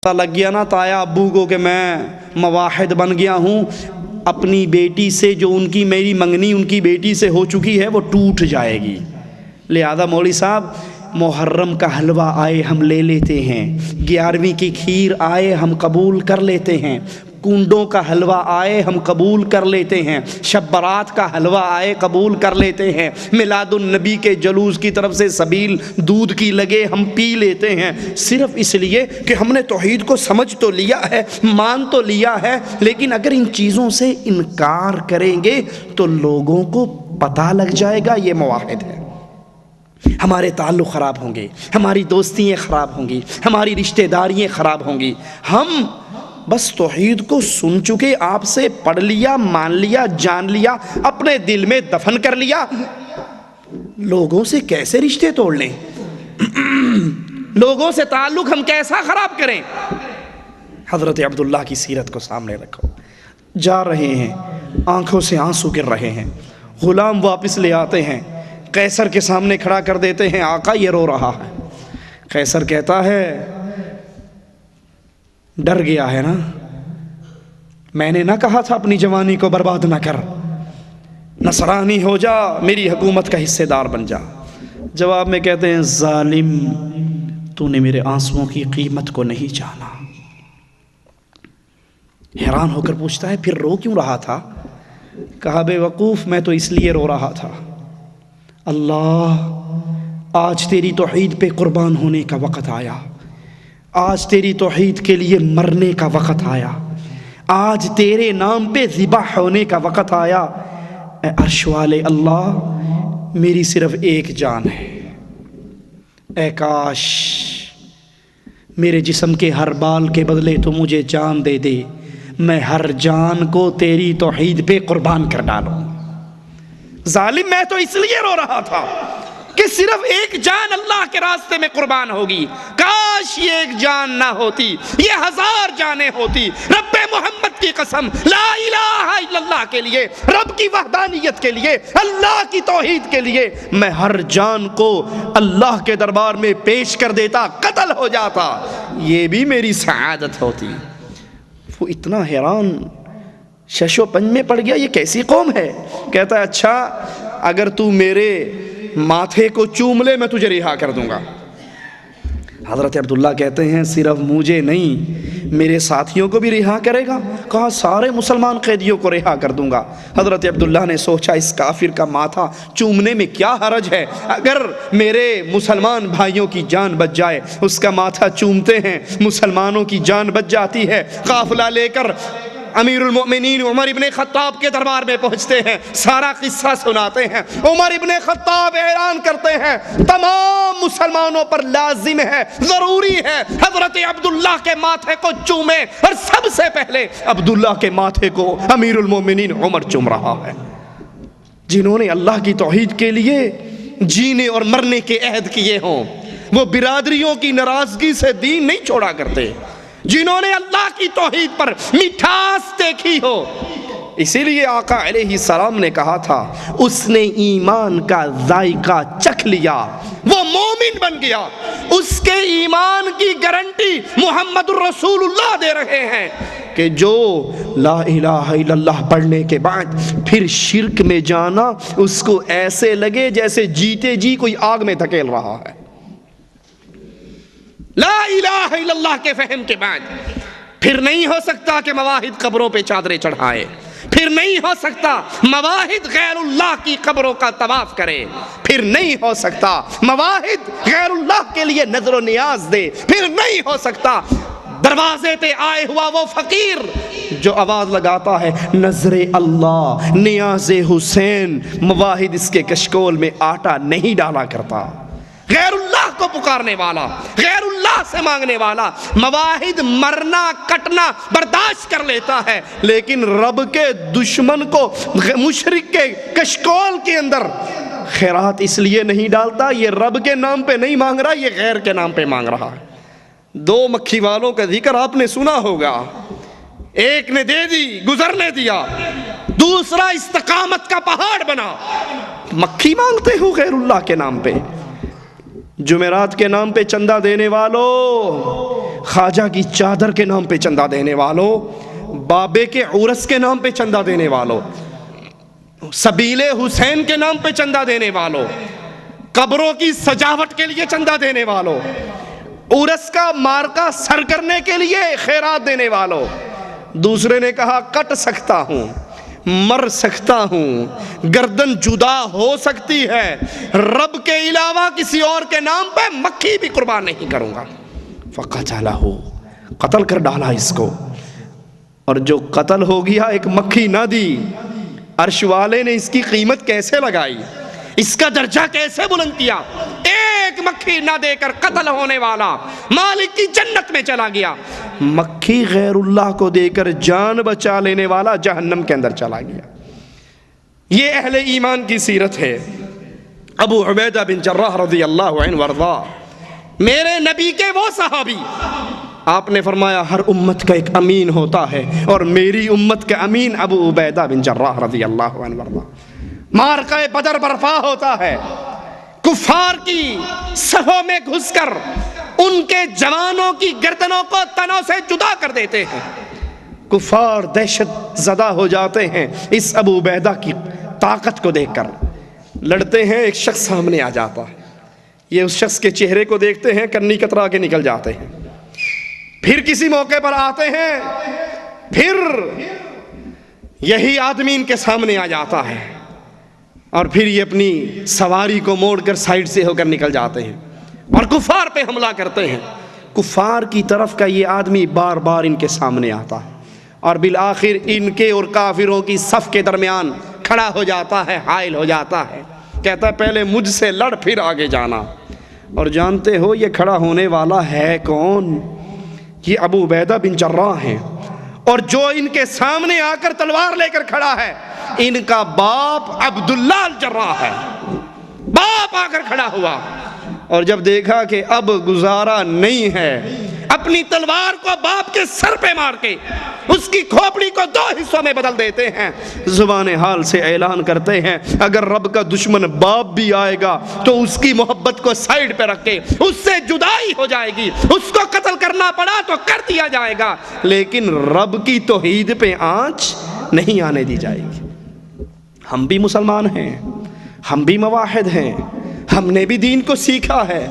پتہ لگ گیا نا تایا ابو کو کہ میں مواحد بن گیا ہوں، اپنی بیٹی سے جو ان کی میری منگنی ان کی بیٹی سے ہو چکی ہے وہ ٹوٹ جائے گی۔ لہذا مولوی صاحب محرم کا حلوہ آئے ہم لے لیتے ہیں، 11ویں کی کھیر آئے ہم قبول کر لیتے ہیں، کنڈوں کا حلوہ آئے ہم قبول کر لیتے ہیں، شب برات کا حلوہ آئے قبول کر لیتے ہیں، میلاد النبی کے جلوس کی طرف سے سبیل دودھ کی لگے ہم پی لیتے ہیں، صرف اس لیے کہ ہم نے توحید کو سمجھ تو لیا ہے، مان تو لیا ہے، لیکن اگر ان چیزوں سے انکار کریں گے تو لوگوں کو پتہ لگ جائے گا یہ موحد ہے، ہمارے تعلق خراب ہوں گے، ہماری دوستیاں خراب ہوں گی، ہماری رشتہ داریاں خراب ہوں گی۔ ہم بس توحید کو سن چکے، آپ سے پڑھ لیا، مان لیا، جان لیا، اپنے دل میں دفن کر لیا، لوگوں سے کیسے رشتے توڑ لیں، لوگوں سے تعلق ہم کیسا خراب کریں۔ حضرت عبداللہ کی سیرت کو سامنے رکھو، جا رہے ہیں، آنکھوں سے آنسو گر رہے ہیں، غلام واپس لے آتے ہیں، قیصر کے سامنے کھڑا کر دیتے ہیں، آقا یہ رو رہا ہے۔ قیصر کہتا ہے ڈر گیا ہے نا، میں نے نہ کہا تھا اپنی جوانی کو برباد نہ کر، نصرانی ہو جا، میری حکومت کا حصے دار بن جا۔ جواب میں کہتے ہیں ظالم، تو نے میرے آنسوؤں کی قیمت کو نہیں جانا۔ حیران ہو کر پوچھتا ہے پھر رو کیوں رہا تھا؟ کہا بے وقوف میں تو اس لیے رو رہا تھا، اللہ آج تیری توحید پہ قربان ہونے کا وقت آیا، آج تیری توحید کے لیے مرنے کا وقت آیا، آج تیرے نام پہ ذبح ہونے کا وقت آیا۔ اے عرش والے اللہ، میری صرف ایک جان ہے، اے کاش میرے جسم کے ہر بال کے بدلے تو مجھے جان دے دے، میں ہر جان کو تیری توحید پہ قربان کر ڈالوں۔ ظالم میں تو اس لیے رو رہا تھا کہ صرف ایک جان اللہ کے راستے میں قربان ہوگی، کاش یہ ایک جان نہ ہوتی، یہ 1000 جانیں ہوتی۔ رب محمد کی قسم، لا الہ الا اللہ کے لیے، رب کی وحدانیت کے لیے، اللہ کی توحید کے لیے میں ہر جان کو اللہ کے دربار میں پیش کر دیتا، قتل ہو جاتا، یہ بھی میری سعادت ہوتی۔ وہ اتنا حیران شش و پنج میں پڑ گیا، یہ کیسی قوم ہے؟ کہتا ہے اچھا اگر تو میرے ماتھے کو چوم لے میں تجھے رہا کر دوں گا۔ حضرت عبداللہ کہتے ہیں صرف مجھے نہیں میرے ساتھیوں کو بھی رہا کرے گا؟ کہا سارے مسلمان قیدیوں کو رہا کر دوں گا۔ حضرت عبداللہ نے سوچا اس کافر کا ماتھا چومنے میں کیا حرج ہے، اگر میرے مسلمان بھائیوں کی جان بچ جائے، اس کا ماتھا چومتے ہیں مسلمانوں کی جان بچ جاتی ہے۔ قافلہ لے کر امیر المؤمنین عمر ابن خطاب کے دربار میں پہنچتے ہیں، سارا قصہ سناتے ہیں۔ عمر ابن خطاب اعلان کرتے ہیں تمام مسلمانوں پر لازم ہے، ضروری ہے حضرت عبداللہ کے ماتھے کو چومے، اور سب سے پہلے عبداللہ کے ماتھے کو امیر المؤمنین عمر چوم رہا ہے، جنہوں نے اللہ کی توحید کے لیے جینے اور مرنے کے عہد کیے ہوں، وہ برادریوں کی ناراضگی سے دین نہیں چھوڑا کرتے، جنہوں نے اللہ کی توحید پر مٹھاس دیکھی ہو۔ اسی لیے آقا علیہ السلام نے کہا تھا اس نے ایمان کا ذائقہ چکھ لیا وہ مومن بن گیا، اس کے ایمان کی گارنٹی محمد الرسول اللہ دے رہے ہیں کہ جو لا الہ الا اللہ پڑھنے کے بعد پھر شرک میں جانا اس کو ایسے لگے جیسے جیتے جی کوئی آگ میں دھکیل رہا ہے۔ لا الہ الا اللہ کے فہم کے بعد پھر نہیں ہو سکتا کہ مواحد قبروں پہ چادریں چڑھائے، پھر نہیں ہو سکتا مواحد غیر اللہ کی قبروں کا طواف کرے، پھر نہیں ہو سکتا مواحد غیر اللہ کے لیے نظر و نیاز دے، پھر نہیں ہو سکتا دروازے پہ آئے ہوا وہ فقیر جو آواز لگاتا ہے نظر اللہ نیاز حسین، مواحد اس کے کشکول میں آٹا نہیں ڈالا کرتا۔ غیر اللہ کو پکارنے والا، غیر اللہ سے مانگنے والا مواحد مرنا کٹنا برداشت کر لیتا ہے، لیکن رب کے دشمن کو مشرک کے کشکول کے اندر خیرات اس لیے نہیں ڈالتا، یہ رب کے نام پہ نہیں مانگ رہا، یہ غیر کے نام پہ مانگ رہا ہے۔ 2 مکھی والوں کا ذکر آپ نے سنا ہوگا، ایک نے دے دی گزرنے دیا، دوسرا استقامت کا پہاڑ بنا۔ مکھی مانگتے ہو غیر اللہ کے نام پہ؟ جمعرات کے نام پہ چندہ دینے والوں، خواجہ کی چادر کے نام پہ چندہ دینے والوں، بابے کے عرس کے نام پہ چندہ دینے والوں، سبیل حسین کے نام پہ چندہ دینے والوں، قبروں کی سجاوٹ کے لیے چندہ دینے والوں، عرس کا مارکا سر کرنے کے لیے خیرات دینے والوں۔ دوسرے نے کہا کٹ سکتا ہوں، مر سکتا ہوں، گردن جدا ہو سکتی ہے، رب کے علاوہ کسی اور کے نام پہ مکھی بھی قربان نہیں کروں گا۔ فَقَتَلَهُ، قتل کر ڈالا اس کو، اور جو قتل ہو گیا ایک مکھی نہ دی۔ عرش والے نے اس کی قیمت کیسے لگائی، اس کا درجہ کیسے بلند کیا؟ ایک مکھی نہ دے کر قتل ہونے والا مالک کی جنت میں چلا گیا، مکھی غیر اللہ کو دے کر جان بچا لینے والا جہنم کے اندر چلا گیا۔ یہ اہل ایمان کی سیرت ہے۔ ابو عبیدہ بن جراح رضی اللہ عنہ وارضا، میرے نبی کے وہ صحابی، آپ نے فرمایا ہر امت کا ایک امین ہوتا ہے، اور میری امت کا امین ابو عبیدہ بن جراح رضی اللہ عنہ وارضا۔ مارکہ بدر برپا ہوتا ہے، کفار کی صفوں میں گھس کر ان کے جوانوں کی گردنوں کو تنوں سے جدا کر دیتے ہیں۔ کفار دہشت زدہ ہو جاتے ہیں اس ابو عبیدہ کی طاقت کو دیکھ کر، لڑتے ہیں، ایک شخص سامنے آ جاتا ہے، یہ اس شخص کے چہرے کو دیکھتے ہیں، کنی کترا کے نکل جاتے ہیں۔ پھر کسی موقع پر آتے ہیں، پھر یہی آدمی ان کے سامنے آ جاتا ہے، اور پھر یہ اپنی سواری کو موڑ کر سائیڈ سے ہو کر نکل جاتے ہیں اور کفار پہ حملہ کرتے ہیں۔ کفار کی طرف کا یہ آدمی بار بار ان کے سامنے آتا ہے، اور بالآخر ان کے اور کافروں کی صف کے درمیان کھڑا ہو جاتا ہے، حائل ہو جاتا ہے، کہتا ہے پہلے مجھ سے لڑ پھر آگے جانا۔ اور جانتے ہو یہ کھڑا ہونے والا ہے کون؟ یہ ابو عبیدہ بن جراح ہیں، اور جو ان کے سامنے آ کر تلوار لے کر کھڑا ہے ان کا باپ عبداللہ الجراح ہے۔ باپ آ کر کھڑا ہوا، اور جب دیکھا کہ اب گزارا نہیں ہے، اپنی تلوار کو باپ کے سر پہ مار کے اس کی کھوپڑی کو دو حصوں میں بدل دیتے ہیں، زبان حال سے اعلان کرتے ہیں اگر رب کا دشمن باپ بھی آئے گا تو اس کی محبت کو سائیڈ پہ رکھ کے اس سے جدائی ہو جائے گی، اس کو قتل کرنا پڑا تو کر دیا جائے گا، لیکن رب کی توحید پہ آنچ نہیں آنے دی جائے گی۔ ہم بھی مسلمان ہیں، ہم بھی موحد ہیں، ہم نے بھی دین کو سیکھا ہے،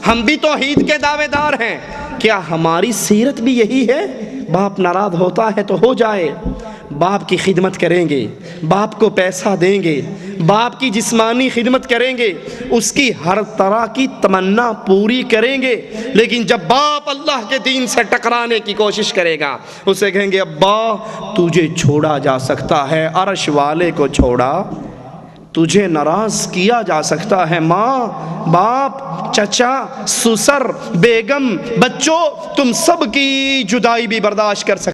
ہم بھی توحید کے دعوے دار ہیں، کیا ہماری سیرت بھی یہی ہے؟ باپ ناراض ہوتا ہے تو ہو جائے، باپ کی خدمت کریں گے، باپ کو پیسہ دیں گے، باپ کی جسمانی خدمت کریں گے، اس کی ہر طرح کی تمنا پوری کریں گے، لیکن جب باپ اللہ کے دین سے ٹکرانے کی کوشش کرے گا اسے کہیں گے ابا تجھے چھوڑا جا سکتا ہے، عرش والے کو چھوڑا، تجھے ناراض کیا جا سکتا ہے، ماں، باپ، چچا، سسر، بیگم، بچوں، تم سب کی جدائی بھی برداشت کر سکتے